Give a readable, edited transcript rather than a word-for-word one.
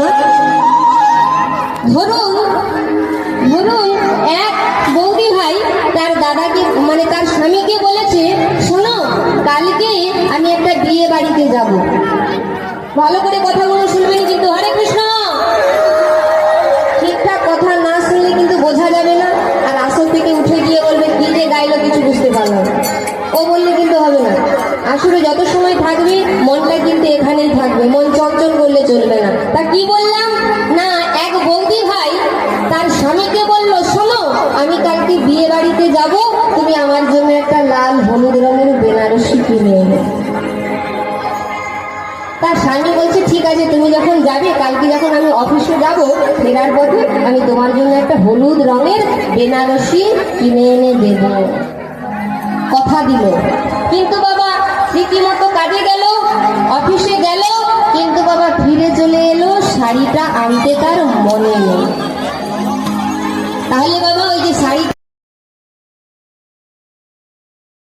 বলছি মা। ধরুন ধরুন এক বৌদি ভাই তার দাদাকে মানে তার স্বামীকে বলেছে, শোনো কালকে আমি একটা বিয়ে বাড়িতে যাব। ভালো করে কথাগুলো শুনবেন কিন্তু, হরে কৃষ্ণ। ঠিকঠাক কথা না শুনলে কিন্তু বোঝা যাবে না, আর আসর থেকে উঠে গিয়ে বলবে কি যে গাইলো কিছু বুঝতে পারলাম। ও বললে কিন্তু হবে না। আসলে যত সময় থাকবে মনটা কিন্তু এখানেই থাকবে, মন চঞ্চল করলে চলবে না। তা কি বললাম না, এক বৌদি ভাই তার স্বামীকে বলল, শোনো আমি কালকে বিয়ে বাড়িতে যাব, তুমি আমার জন্য একটা লাল হলুদ রঙের বেনারসি কিনে এনে। তার স্বামী বলছে ঠিক আছে, তুমি যখন যাবে, কালকে যখন আমি অফিসে যাব ফেরার পথে আমি তোমার জন্য একটা হলুদ রঙের বেনারসি কিনে এনে দেব। কথা দিল। কিন্তু বাবা রীতিমতো কাজে গেল, অফিসে গেল, কিন্তু বাবা ফিরে চলে এলো, শাড়িটা আনতে তার মনে নেই।